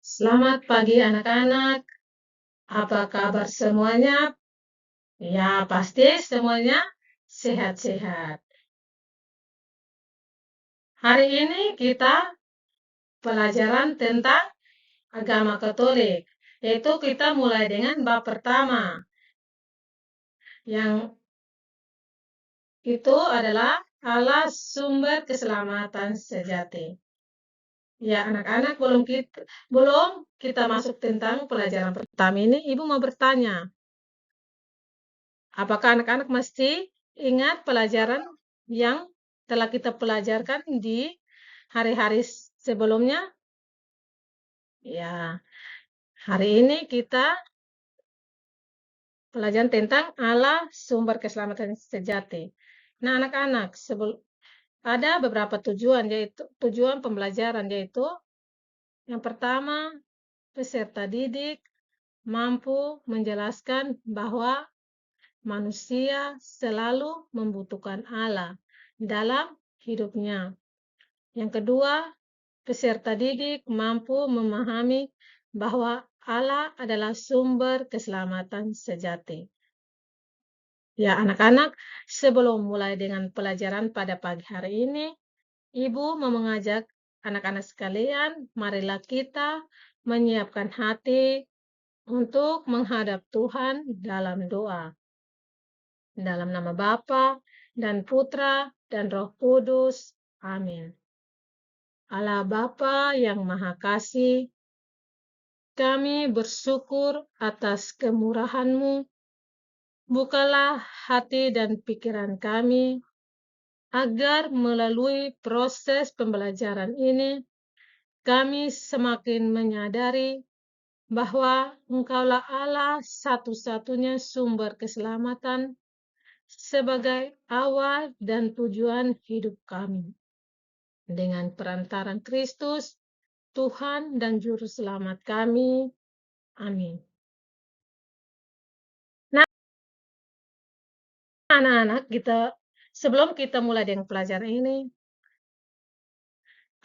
Selamat pagi anak-anak. Apa kabar semuanya? Ya, pasti semuanya sehat-sehat. Hari ini kita pelajaran tentang agama Katolik, yaitu kita mulai dengan bab pertama, yang itu adalah Allah sumber keselamatan sejati. Ya, anak-anak, belum kita masuk tentang pelajaran pertama ini, Ibu mau bertanya, apakah anak-anak masih ingat pelajaran yang telah kita pelajarkan di hari-hari sebelumnya? Ya, hari ini kita pelajaran tentang Allah sumber keselamatan sejati. Nah, anak-anak, ada beberapa tujuan, yaitu tujuan pembelajaran, yaitu yang pertama, peserta didik mampu menjelaskan bahwa manusia selalu membutuhkan Allah dalam hidupnya. Yang kedua, peserta didik mampu memahami bahwa Allah adalah sumber keselamatan sejati. Ya, anak-anak, sebelum mulai dengan pelajaran pada pagi hari ini, Ibu mau mengajak anak-anak sekalian, marilah kita menyiapkan hati untuk menghadap Tuhan dalam doa. Dalam nama Bapa dan Putra dan Roh Kudus. Amin. Allah Bapa yang Maha Kasih, kami bersyukur atas kemurahan-Mu. Bukalah hati dan pikiran kami, agar melalui proses pembelajaran ini, kami semakin menyadari bahwa Engkaulah Allah satu-satunya sumber keselamatan sebagai awal dan tujuan hidup kami. Dengan perantaran Kristus, Tuhan dan Juru Selamat kami. Amin. Nah, anak-anak, sebelum kita mulai dengan pelajaran ini,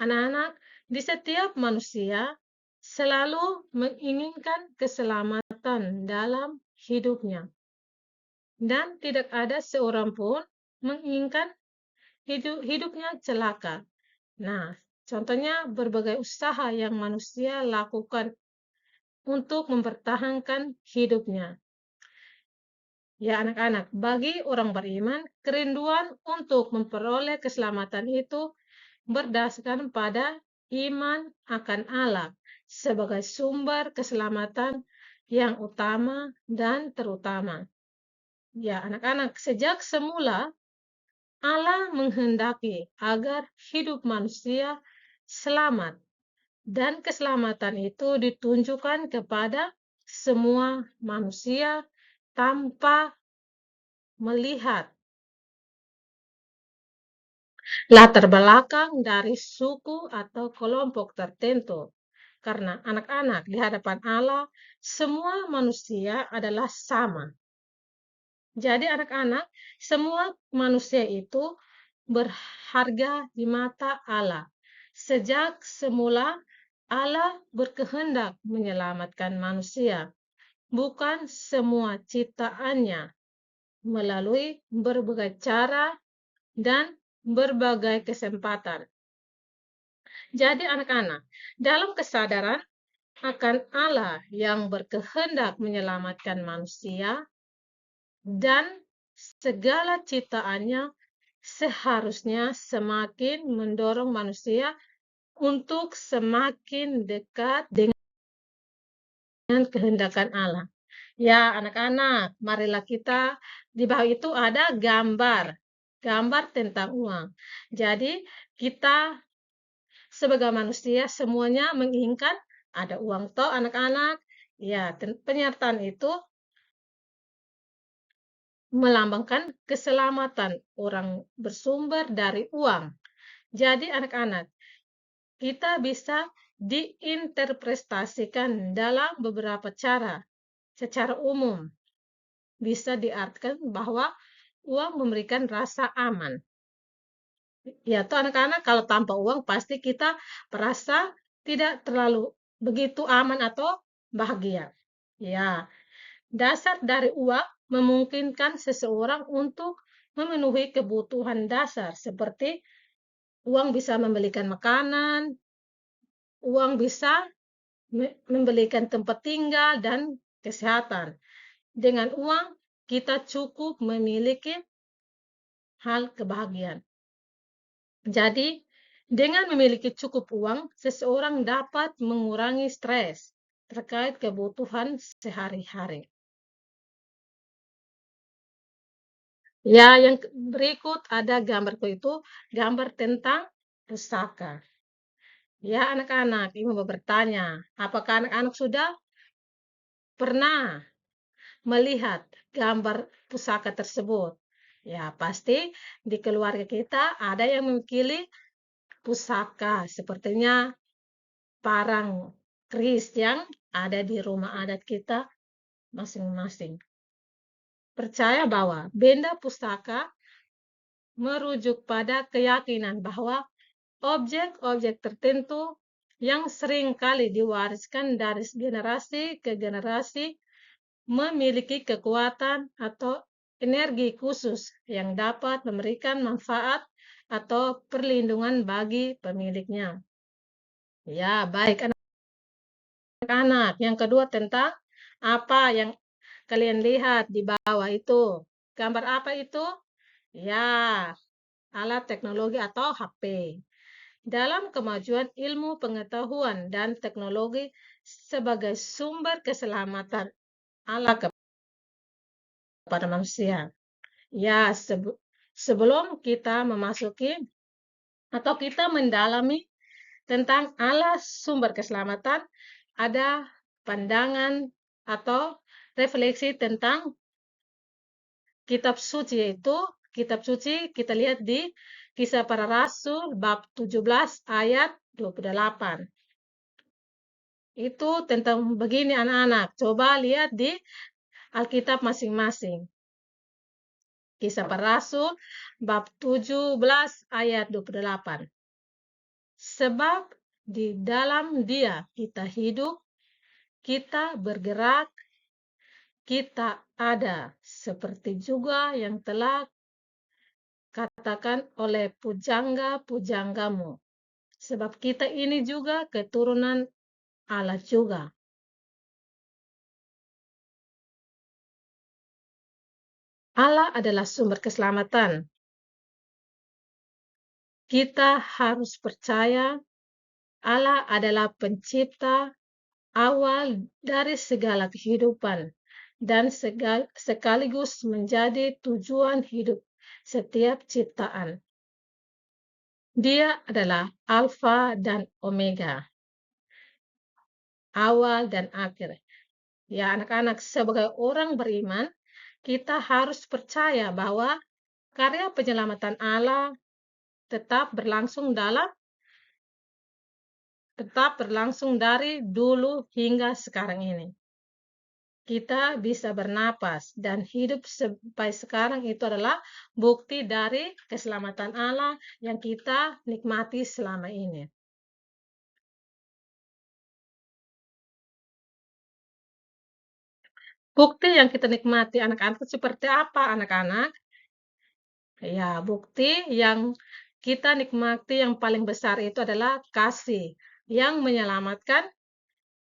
anak-anak, di setiap manusia selalu menginginkan keselamatan dalam hidupnya. Dan tidak ada seorang pun menginginkan hidupnya celaka. Nah, contohnya berbagai usaha yang manusia lakukan untuk mempertahankan hidupnya. Ya, anak-anak, bagi orang beriman, kerinduan untuk memperoleh keselamatan itu berdasarkan pada iman akan Allah sebagai sumber keselamatan yang utama dan terutama. Ya, anak-anak, sejak semula Allah menghendaki agar hidup manusia selamat, dan keselamatan itu ditunjukkan kepada semua manusia tanpa melihat latar belakang dari suku atau kelompok tertentu. Karena anak-anak di hadapan Allah, semua manusia adalah sama. Jadi anak-anak, semua manusia itu berharga di mata Allah. Sejak semula, Allah berkehendak menyelamatkan manusia, bukan semua ciptaannya, melalui berbagai cara dan berbagai kesempatan. Jadi anak-anak, dalam kesadaran akan Allah yang berkehendak menyelamatkan manusia dan segala ciptaannya seharusnya semakin mendorong manusia untuk semakin dekat dengan kehendakan Allah. Ya, anak-anak, marilah kita, di bawah itu ada gambar tentang uang. Jadi, kita sebagai manusia semuanya menginginkan ada uang toh anak-anak. Ya, penyertaan itu melambangkan keselamatan orang bersumber dari uang. Jadi anak-anak, kita bisa diinterpretasikan dalam beberapa cara. Secara umum, bisa diartikan bahwa uang memberikan rasa aman. Ya, tuh anak-anak, kalau tanpa uang pasti kita merasa tidak terlalu begitu aman atau bahagia. Ya, dasar dari uang memungkinkan seseorang untuk memenuhi kebutuhan dasar seperti uang bisa membelikan makanan, uang bisa membelikan tempat tinggal dan kesehatan. Dengan uang, kita cukup memiliki hal kebahagiaan. Jadi, dengan memiliki cukup uang, seseorang dapat mengurangi stres terkait kebutuhan sehari-hari. Ya, yang berikut ada gambarku itu, gambar tentang pusaka. Ya, anak-anak, ibu mau bertanya, apakah anak-anak sudah pernah melihat gambar pusaka tersebut? Ya, pasti di keluarga kita ada yang memiliki pusaka, sepertinya parang keris yang ada di rumah adat kita masing-masing. Percaya bahwa benda pusaka merujuk pada keyakinan bahwa objek-objek tertentu yang sering kali diwariskan dari generasi ke generasi memiliki kekuatan atau energi khusus yang dapat memberikan manfaat atau perlindungan bagi pemiliknya. Ya, baik anak-anak. Yang kedua tentang apa yang kalian lihat di bawah itu. Gambar apa itu? Ya, alat teknologi atau HP. Dalam kemajuan ilmu pengetahuan dan teknologi sebagai sumber keselamatan Allah kepada manusia. Ya, sebelum kita memasuki atau kita mendalami tentang Allah sumber keselamatan, ada pandangan atau refleksi tentang kitab suci, yaitu kitab suci kita lihat di Kisah Para Rasul bab 17 ayat 28. Itu tentang begini anak-anak. Coba lihat di Alkitab masing-masing. Kisah Para Rasul bab 17 ayat 28. Sebab di dalam Dia kita hidup, kita bergerak, kita ada, seperti juga yang telah katakan oleh pujangga-pujanggamu. Sebab kita ini juga keturunan Allah juga. Allah adalah sumber keselamatan. Kita harus percaya Allah adalah pencipta awal dari segala kehidupan dan sekaligus menjadi tujuan hidup setiap ciptaan. Dia adalah Alfa dan Omega, awal dan akhir. Ya, anak-anak, sebagai orang beriman, kita harus percaya bahwa karya penyelamatan Allah tetap berlangsung dari dulu hingga sekarang ini. Kita bisa bernapas dan hidup sampai sekarang itu adalah bukti dari keselamatan Allah yang kita nikmati selama ini. Bukti yang kita nikmati anak-anak seperti apa anak-anak? Ya, bukti yang kita nikmati yang paling besar itu adalah kasih yang menyelamatkan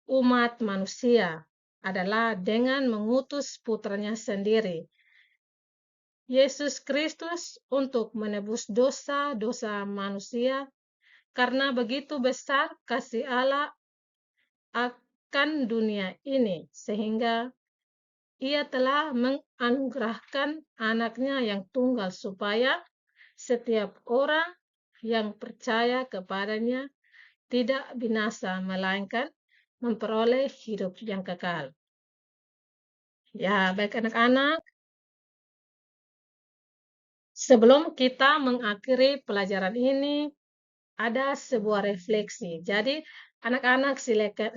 umat manusia adalah dengan mengutus putranya sendiri, Yesus Kristus, untuk menebus dosa-dosa manusia. Karena begitu besar kasih Allah akan dunia ini, sehingga Ia telah menganugerahkan anaknya yang tunggal supaya setiap orang yang percaya kepadanya tidak binasa, melainkan memperoleh hidup yang kekal. Ya, baik anak-anak, sebelum kita mengakhiri pelajaran ini, ada sebuah refleksi. Jadi, anak-anak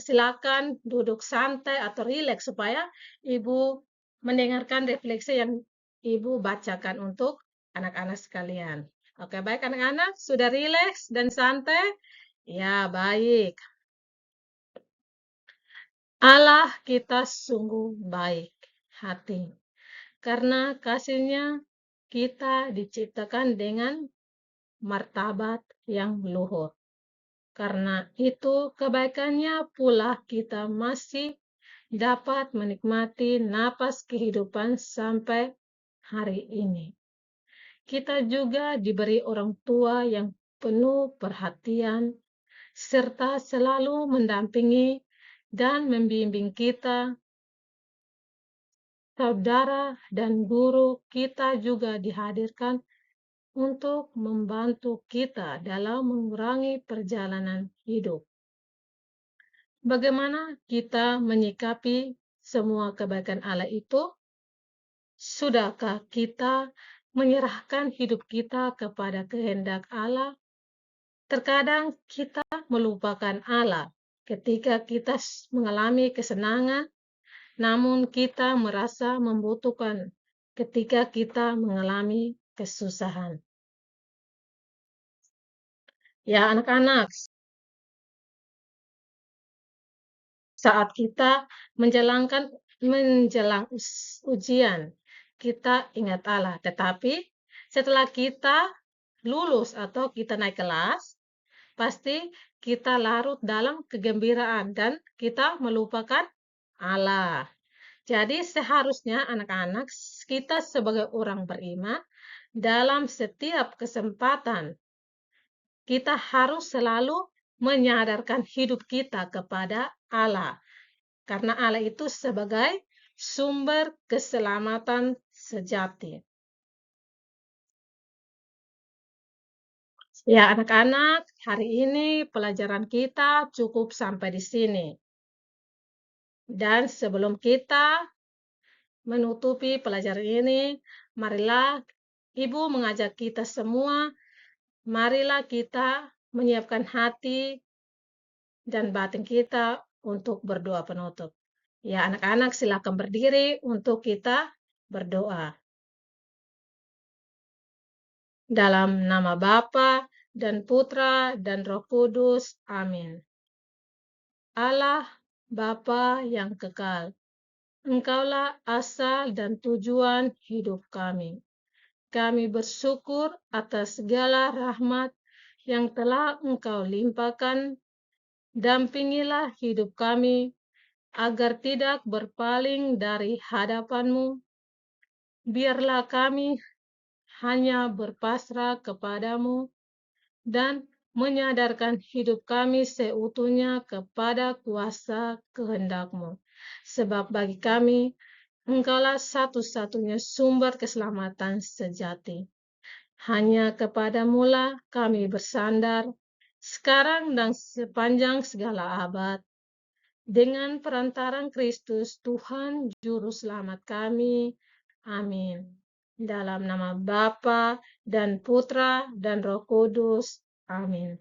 silakan duduk santai atau rileks supaya Ibu mendengarkan refleksi yang Ibu bacakan untuk anak-anak sekalian. Oke, baik anak-anak, sudah rileks dan santai? Ya, baik. Allah kita sungguh baik hati, karena kasih-Nya kita diciptakan dengan martabat yang luhur. Karena itu kebaikannya pula kita masih dapat menikmati napas kehidupan sampai hari ini. Kita juga diberi orang tua yang penuh perhatian, serta selalu mendampingi dan membimbing kita. Saudara dan guru kita juga dihadirkan untuk membantu kita dalam mengurangi perjalanan hidup. Bagaimana kita menyikapi semua kebaikan Allah itu? Sudahkah kita menyerahkan hidup kita kepada kehendak Allah? Terkadang kita melupakan Allah ketika kita mengalami kesenangan, namun kita merasa membutuhkan ketika kita mengalami kesusahan. Ya, anak-anak, saat kita menjelang ujian, kita ingat Allah. Tetapi setelah kita lulus atau kita naik kelas, pasti kita larut dalam kegembiraan dan kita melupakan Allah. Jadi seharusnya anak-anak kita sebagai orang beriman dalam setiap kesempatan kita harus selalu menyadarkan hidup kita kepada Allah. Karena Allah itu sebagai sumber keselamatan sejati. Ya, anak-anak, hari ini pelajaran kita cukup sampai di sini. Dan sebelum kita menutupi pelajaran ini, marilah Ibu mengajak kita semua, marilah kita menyiapkan hati dan batin kita untuk berdoa penutup. Ya, anak-anak silakan berdiri untuk kita berdoa. Dalam nama Bapa dan Putra dan Roh Kudus. Amin. Allah Bapa yang kekal, Engkaulah asal dan tujuan hidup kami. Kami bersyukur atas segala rahmat yang telah Engkau limpahkan. Dampingilah hidup kami agar tidak berpaling dari hadapan-Mu. Biarlah kami hanya berpasrah kepadamu dan menyadarkan hidup kami seutuhnya kepada kuasa kehendak-Mu. Sebab bagi kami, Engkaulah satu-satunya sumber keselamatan sejati. Hanya kepadamu-lah kami bersandar, sekarang dan sepanjang segala abad. Dengan perantaran Kristus, Tuhan Juru Selamat kami. Amin. Dalam nama Bapa dan Putra dan Roh Kudus. Amin.